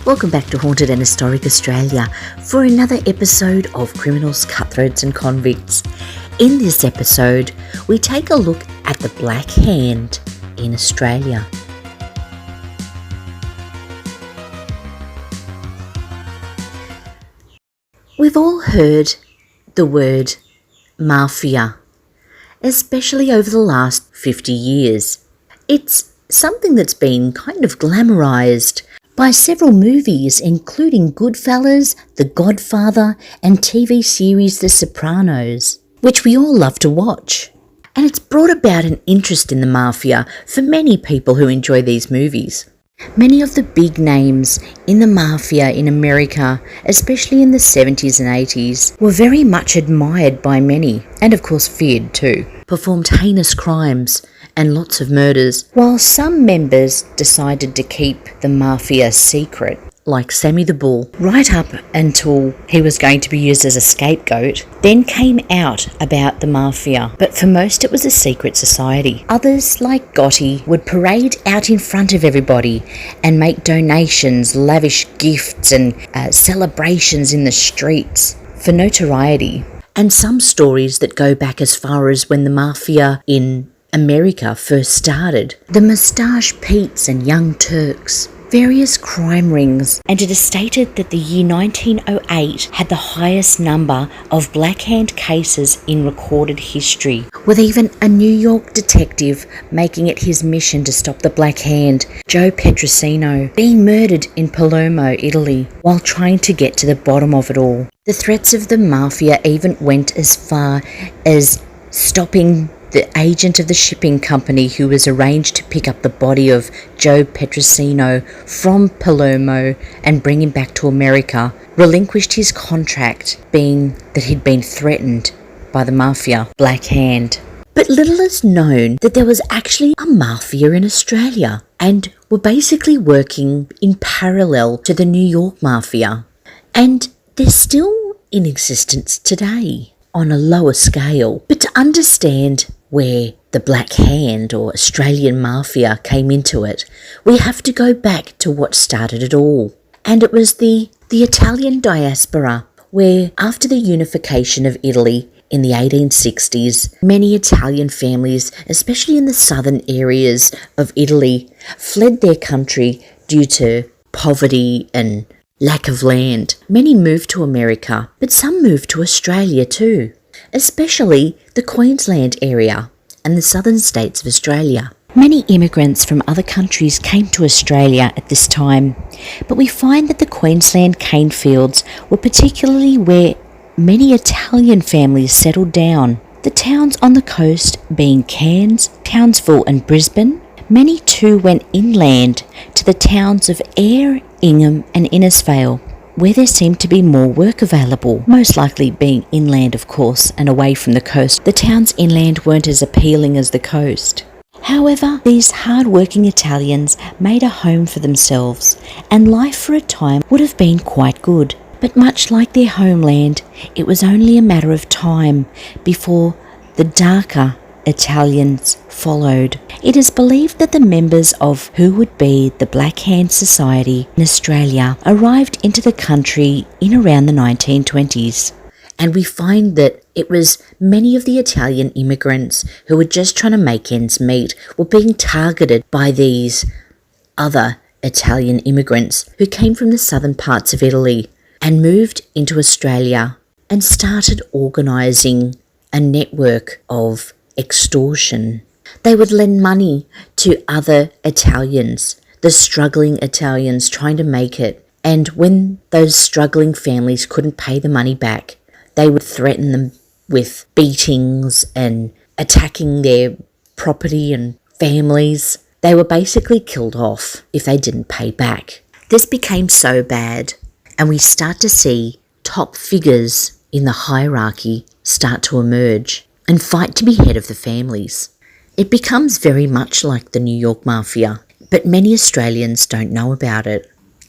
Welcome back to Haunted and Historic Australia for another episode of Criminals, Cutthroats and Convicts. In this episode, we take a look at the Black Hand in Australia. We've all heard the word Mafia, especially over the last 50 years. It's something that's been kind of glamorised by several movies, including Goodfellas, The Godfather, and TV series The Sopranos, which we all love to watch. And it's brought about an interest in the Mafia for many people who enjoy these movies. Many of the big names in the Mafia in America, especially in the 70s and 80s, were very much admired by many, and of course feared too. Performed heinous crimes and lots of murders, while some members decided to keep the Mafia secret, like Sammy the Bull, right up until he was going to be used as a scapegoat, then came out about the Mafia. But for most it was a secret society. Others, like Gotti, would parade out in front of everybody and make donations, lavish gifts and celebrations in the streets for notoriety. And some stories that go back as far as when the Mafia in America first started. The Moustache Petes and Young Turks, various crime rings, and it is stated that the year 1908 had the highest number of Black Hand cases in recorded history, with even a New York detective making it his mission to stop the Black Hand, Joe Petrosino, being murdered in Palermo, Italy, while trying to get to the bottom of it all. The threats of the Mafia even went as far as stopping the agent of the shipping company who was arranged to pick up the body of Joe Petrosino from Palermo and bring him back to America, relinquished his contract, being that he'd been threatened by the Mafia Black Hand. But little is known that there was actually a Mafia in Australia and were basically working in parallel to the New York Mafia. And they're still in existence today on a lower scale. But to understand where the Black Hand or Australian Mafia came into it, we have to go back to what started it all. And it was the Italian diaspora, where after the unification of Italy in the 1860s, many Italian families, especially in the southern areas of Italy, fled their country due to poverty and lack of land. Many moved to America, but some moved to Australia too, especially the Queensland area and the southern states of Australia. Many immigrants from other countries came to Australia at this time, but we find that the Queensland cane fields were particularly where many Italian families settled down. The towns on the coast being Cairns, Townsville and Brisbane. Many too went inland to the towns of Ayr, Ingham and Innisfail, where there seemed to be more work available, most likely being inland of course and away from the coast. The towns inland weren't as appealing as the coast. However, these hard-working Italians made a home for themselves, and life for a time would have been quite good. But much like their homeland, it was only a matter of time before the darker Italians followed. It is believed that the members of who would be the Black Hand Society in Australia arrived into the country in around the 1920s. And we find that it was many of the Italian immigrants who were just trying to make ends meet were being targeted by these other Italian immigrants who came from the southern parts of Italy and moved into Australia and started organising a network of extortion. They would lend money to other Italians, the struggling Italians trying to make it, and when those struggling families couldn't pay the money back, they would threaten them with beatings and attacking their property and families. They were basically killed off if they didn't pay back. This became so bad, and we start to see top figures in the hierarchy start to emerge and fight to be head of the families. It becomes very much like the New York Mafia, but many Australians don't know about it.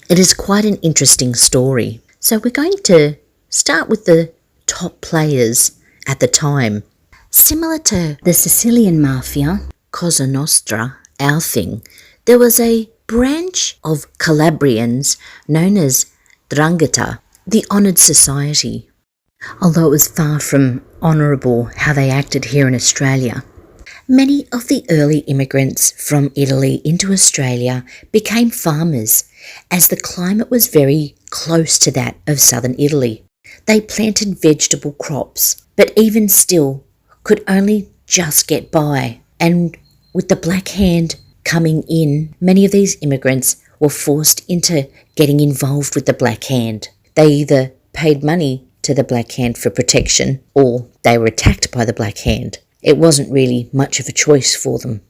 It is quite an interesting story. So we're going to start with the top players at the time. Similar to the Sicilian Mafia, Cosa Nostra, our thing, there was a branch of Calabrians known as Ndrangheta, the honoured society. Although it was far from honourable how they acted here in Australia, many of the early immigrants from Italy into Australia became farmers, as the climate was very close to that of southern Italy. They planted vegetable crops, but even still could only just get by. And with the Black Hand coming in, many of these immigrants were forced into getting involved with the Black Hand. They either paid money to the Black Hand for protection, or they were attacked by the Black Hand. It wasn't really much of a choice for them.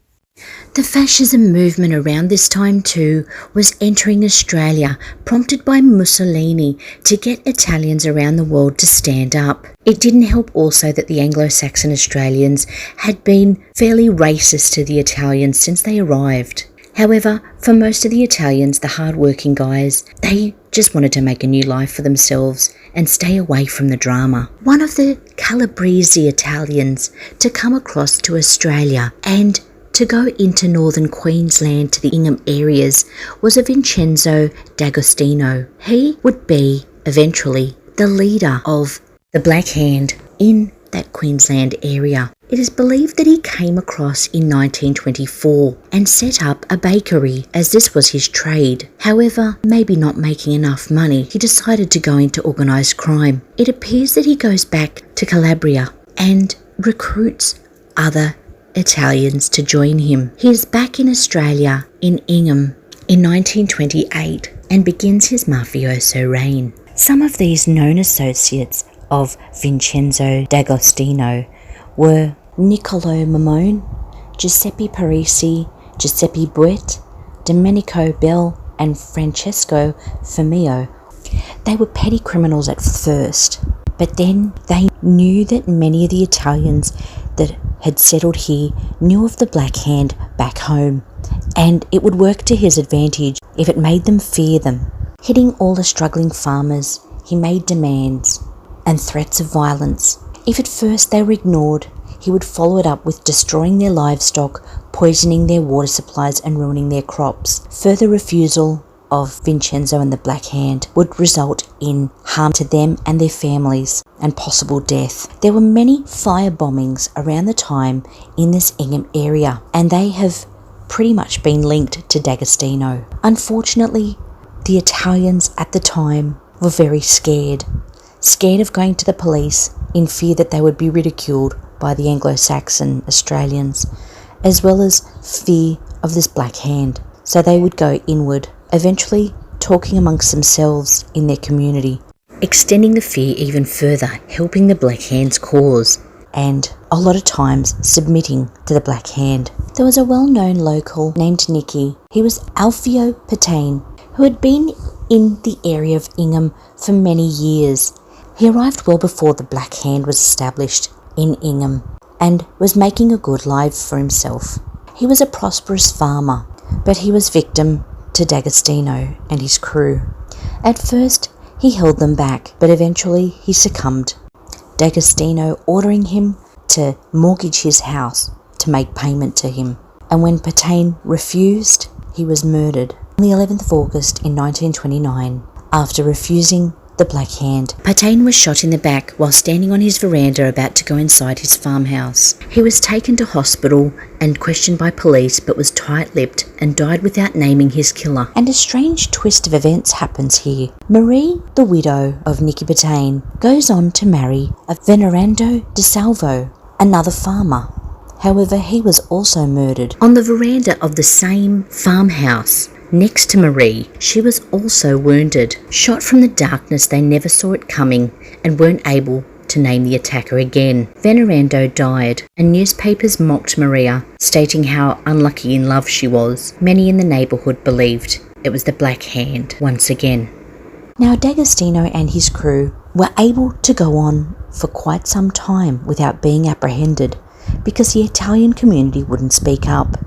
The fascism movement around this time too was entering Australia, prompted by Mussolini to get Italians around the world to stand up. It didn't help also that the Anglo-Saxon Australians had been fairly racist to the Italians since they arrived. However, for most of the Italians, the hard-working guys, they just wanted to make a new life for themselves and stay away from the drama. One of the Calabrese Italians to come across to Australia and to go into northern Queensland to the Ingham areas was a Vincenzo D'Agostino. He would be eventually the leader of the Black Hand in that Queensland area. It is believed that he came across in 1924 and set up a bakery, as this was his trade. However, maybe not making enough money, he decided to go into organised crime. It appears that he goes back to Calabria and recruits other Italians to join him. He is back in Australia in Ingham in 1928 and begins his mafioso reign. Some of these known associates of Vincenzo D'Agostino were Niccolo Mamone, Giuseppe Parisi, Giuseppe Buet, Domenico Bell and Francesco Firmino. They were petty criminals at first, but then they knew that many of the Italians that had settled here knew of the Black Hand back home, and it would work to his advantage if it made them fear them. Hitting all the struggling farmers, he made demands and threats of violence. If at first they were ignored, he would follow it up with destroying their livestock, poisoning their water supplies and ruining their crops. Further refusal of Vincenzo and the Black Hand would result in harm to them and their families and possible death. There were many fire bombings around the time in this Ingham area, and they have pretty much been linked to D'Agostino. Unfortunately, the Italians at the time were very scared of going to the police in fear that they would be ridiculed by the Anglo-Saxon Australians, as well as fear of this Black Hand. So they would go inward, eventually talking amongst themselves in their community, extending the fear even further, helping the Black Hand's cause, and a lot of times submitting to the Black Hand. There was a well-known local named Nicky. He was Alfio Patain, who had been in the area of Ingham for many years. He arrived well before the Black Hand was established in Ingham and was making a good life for himself. He was a prosperous farmer, but he was victim to D'Agostino and his crew. At first, he held them back, but eventually he succumbed, D'Agostino ordering him to mortgage his house to make payment to him. And when Patain refused, he was murdered on the 11th of August in 1929 after refusing the Black Hand. Patain was shot in the back while standing on his veranda about to go inside his farmhouse. He was taken to hospital and questioned by police, but was tight-lipped and died without naming his killer. And a strange twist of events happens here. Marie, the widow of Nicky Patain, goes on to marry a Venerando de Salvo, another farmer. However, he was also murdered on the veranda of the same farmhouse. Next to Marie, she was also wounded. Shot from the darkness, they never saw it coming and weren't able to name the attacker again. Venerando died, and newspapers mocked Maria, stating how unlucky in love she was. Many in the neighbourhood believed it was the Black Hand once again. Now, D'Agostino and his crew were able to go on for quite some time without being apprehended because the Italian community wouldn't speak up.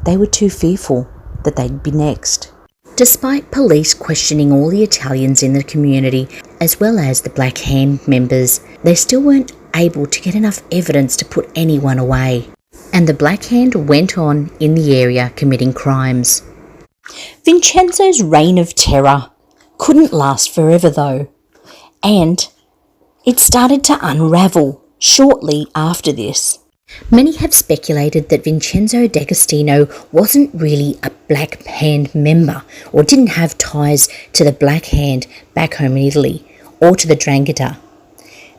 They were too fearful that they'd be next. Despite police questioning all the Italians in the community, as well as the Black Hand members, they still weren't able to get enough evidence to put anyone away. And the Black Hand went on in the area committing crimes. Vincenzo's reign of terror couldn't last forever though, and it started to unravel shortly after this. Many have speculated that Vincenzo D'Agostino wasn't really a Black Hand member or didn't have ties to the Black Hand back home in Italy or to the 'Ndrangheta,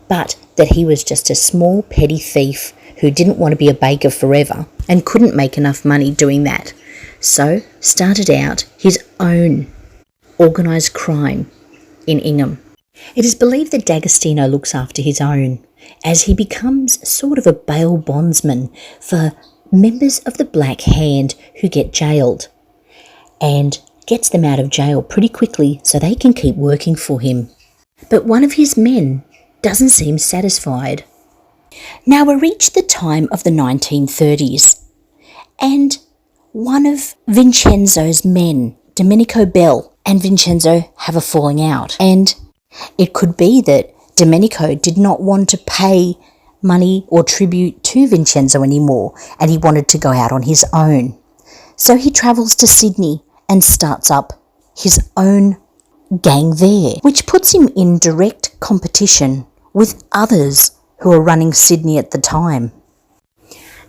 but that he was just a small petty thief who didn't want to be a baker forever and couldn't make enough money doing that, so started out his own organised crime in Ingham. It is believed that D'Agostino looks after his own, as he becomes sort of a bail bondsman for members of the Black Hand who get jailed, and gets them out of jail pretty quickly so they can keep working for him. But one of his men doesn't seem satisfied. Now we reach the time of the 1930s, and one of Vincenzo's men, Domenico and Vincenzo have a falling out, and it could be that Domenico did not want to pay money or tribute to Vincenzo anymore, and he wanted to go out on his own. So he travels to Sydney and starts up his own gang there, which puts him in direct competition with others who are running Sydney at the time.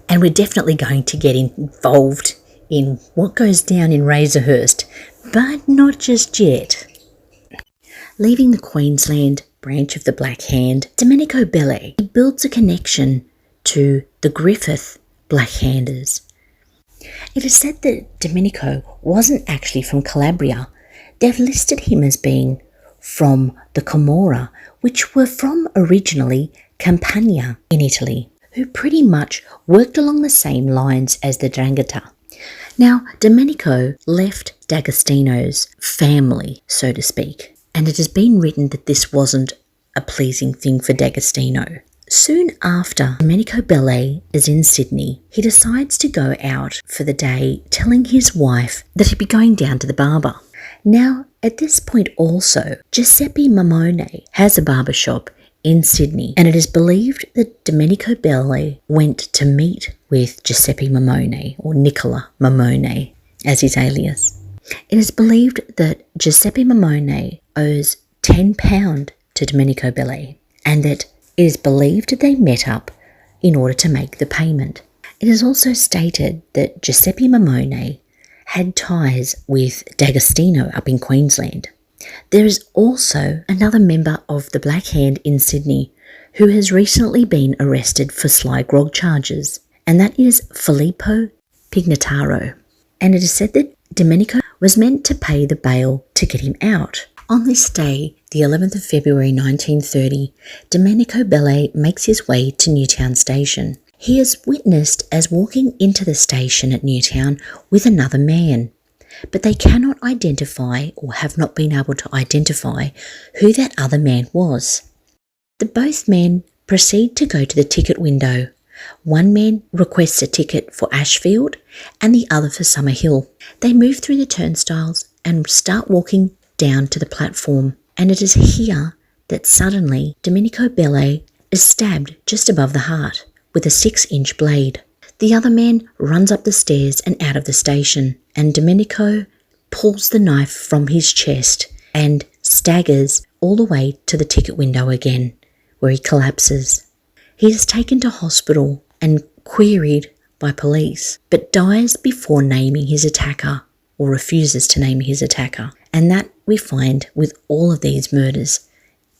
And we're definitely going to get involved in what goes down in Razorhurst, but not just yet. Leaving the Queensland branch of the Black Hand, Domenico builds a connection to the Griffith Black Handers. It is said that Domenico wasn't actually from Calabria. They've listed him as being from the Camorra, which were from originally Campania in Italy, who pretty much worked along the same lines as the 'Ndrangheta. Now, Domenico left D'Agostino's family, so to speak, and it has been written that this wasn't a pleasing thing for D'Agostino. Soon after Domenico is in Sydney, he decides to go out for the day, telling his wife that he'd be going down to the barber. Now, at this point also, Giuseppe Mamone has a barber shop in Sydney, and it is believed that Domenico went to meet with Giuseppe Mamone, or Nicola Mamone as his alias. It is believed that Giuseppe Mamone owes £10 to Domenico and that it is believed that they met up in order to make the payment. It is also stated that Giuseppe Mamone had ties with D'Agostino up in Queensland. There is also another member of the Black Hand in Sydney who has recently been arrested for sly grog charges, and that is Filippo Pignataro. And it is said that Domenico was meant to pay the bail to get him out. On this day, the 11th of February 1930, Domenico makes his way to Newtown station. He is witnessed as walking into the station at Newtown with another man, but they cannot identify or have not been able to identify who that other man was. The both men proceed to go to the ticket window. One man requests a ticket for Ashfield and the other for Summerhill. They move through the turnstiles and start walking down to the platform, and it is here that suddenly Domenico is stabbed just above the heart with a 6-inch blade. The other man runs up the stairs and out of the station, and Domenico pulls the knife from his chest and staggers all the way to the ticket window again, where he collapses. He is taken to hospital and queried by police, but dies before naming his attacker, or refuses to name his attacker. And that we find with all of these murders.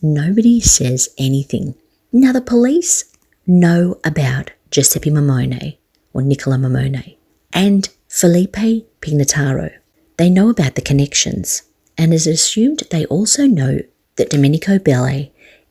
Nobody says anything. Now the police know about Giuseppe Mamone, or Nicola Mamone, and Felipe Pignataro. They know about the connections, and it is assumed they also know that Domenico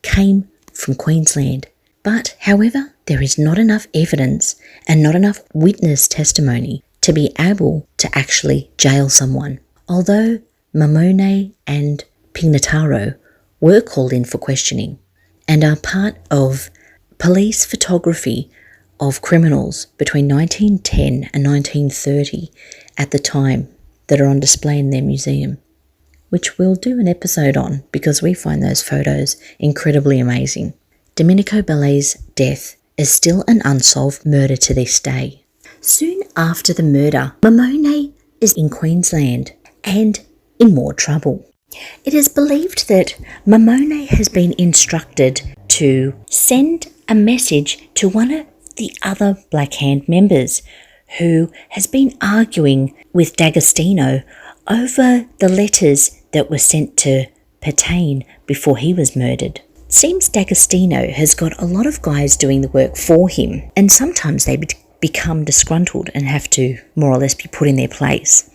came from Queensland. But, however, there is not enough evidence and not enough witness testimony to be able to actually jail someone. Although Mamone and Pignataro were called in for questioning and are part of police photography of criminals between 1910 and 1930 at the time that are on display in their museum, which we'll do an episode on because we find those photos incredibly amazing. Domenico death is still an unsolved murder to this day. Soon after the murder, Mamone is in Queensland and in more trouble. It is believed that Mamone has been instructed to send a message to one of the other Black Hand members who has been arguing with D'Agostino over the letters that were sent to Pertain before he was murdered. It seems D'Agostino has got a lot of guys doing the work for him, and sometimes they become disgruntled and have to more or less be put in their place.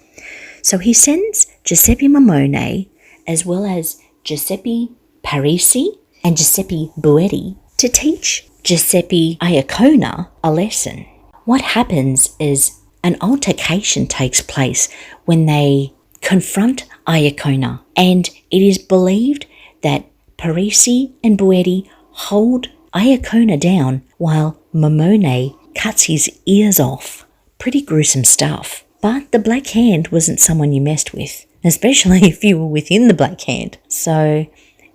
So he sends Giuseppe Mamone as well as Giuseppe Parisi and Giuseppe Buetti to teach Giuseppe Iacona a lesson. What happens is an altercation takes place when they confront Iacona, and it is believed that Parisi and Buetti hold Iacona down while Mamone cuts his ears off. Pretty gruesome stuff. But the Black Hand wasn't someone you messed with, especially if you were within the Black Hand. So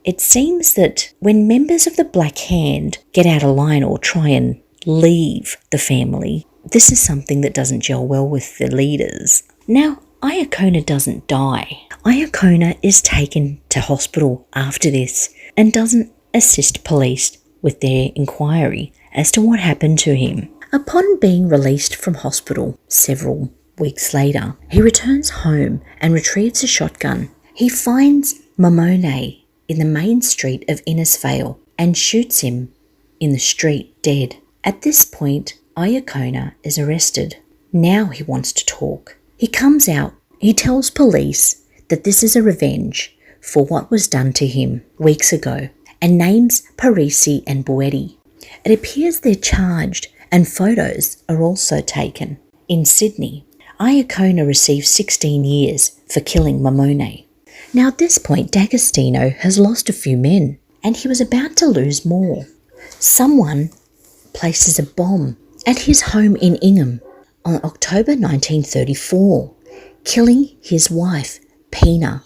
it seems that when members of the Black Hand get out of line or try and leave the family, this is something that doesn't gel well with the leaders. Now, Iacona doesn't die. Iacona is taken to hospital after this and doesn't assist police with their inquiry as to what happened to him. Upon being released from hospital several weeks later, he returns home and retrieves a shotgun. He finds Mamone in the main street of Innisfail and shoots him in the street dead. At this point, Iacona is arrested. Now he wants to talk. He comes out. He tells police that this is a revenge for what was done to him weeks ago and names Parisi and Buetti. It appears they're charged and photos are also taken. In Sydney, Iacona received 16 years for killing Mamone. Now at this point, D'Agostino has lost a few men and he was about to lose more. Someone places a bomb at his home in Ingham on October 1934, killing his wife, Pina.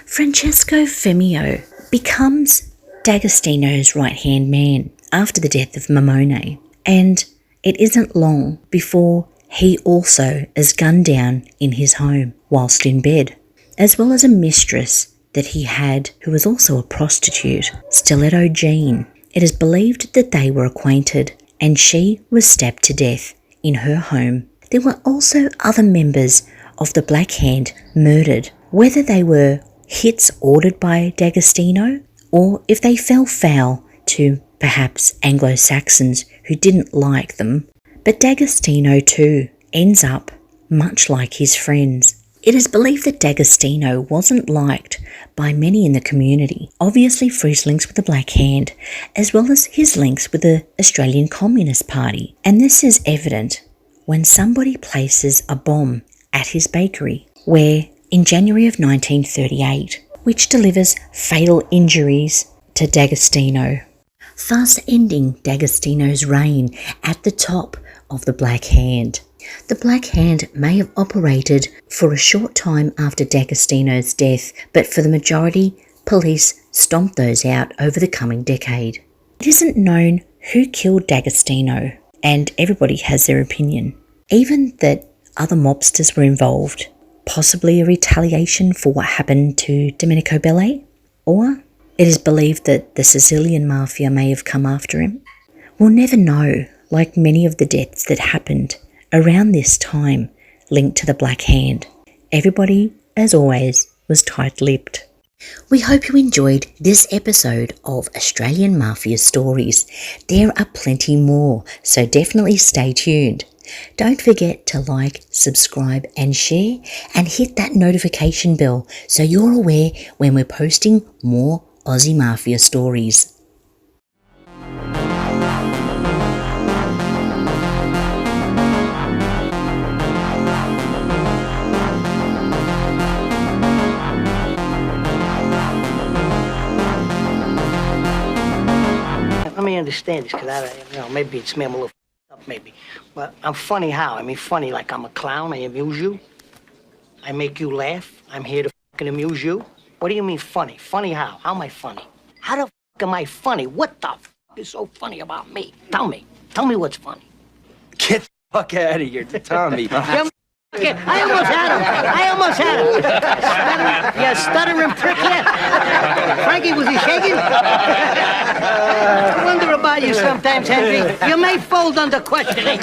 Francesco Femio becomes D'Agostino's right-hand man after the death of Mamone, and it isn't long before he also is gunned down in his home whilst in bed, as well as a mistress that he had who was also a prostitute, Stiletto Jean. It is believed that they were acquainted and she was stabbed to death in her home. There were also other members of the Black Hand murdered, whether they were hits ordered by D'Agostino or if they fell foul to perhaps Anglo-Saxons who didn't like them. But D'Agostino too ends up much like his friends. It is believed that D'Agostino wasn't liked by many in the community, obviously for his links with the Black Hand, as well as his links with the Australian Communist Party. And this is evident when somebody places a bomb at his bakery, where in January of 1938, which delivers fatal injuries to D'Agostino, thus ending D'Agostino's reign at the top of the Black Hand. The Black Hand may have operated for a short time after D'Agostino's death, but for the majority, police stomped those out over the coming decade. It isn't known who killed D'Agostino, and everybody has their opinion. Even that other mobsters were involved, possibly a retaliation for what happened to Domenico Belli, or it is believed that the Sicilian Mafia may have come after him. We'll never know, like many of the deaths that happened around this time linked to the Black Hand. Everybody, as always, was tight-lipped. We hope you enjoyed this episode of Australian Mafia Stories. There are plenty more, so definitely stay tuned. Don't forget to like, subscribe and share, and hit that notification bell so you're aware when we're posting more Aussie Mafia stories. Let me understand this, because maybe it's me, I'm a little up, maybe. But I'm funny how? I mean, funny like I'm a clown, I amuse you. I make you laugh. I'm here to fucking amuse you. What do you mean funny? Funny how? How am I funny? How the fuck am I funny? What the fuck is so funny about me? Tell me. Tell me what's funny. Get the fuck out of here, Tommy. Okay, I almost had him. You stuttering prick, yeah. Frankie, was he shaking? I wonder about you sometimes, Henry. You may fold under questioning.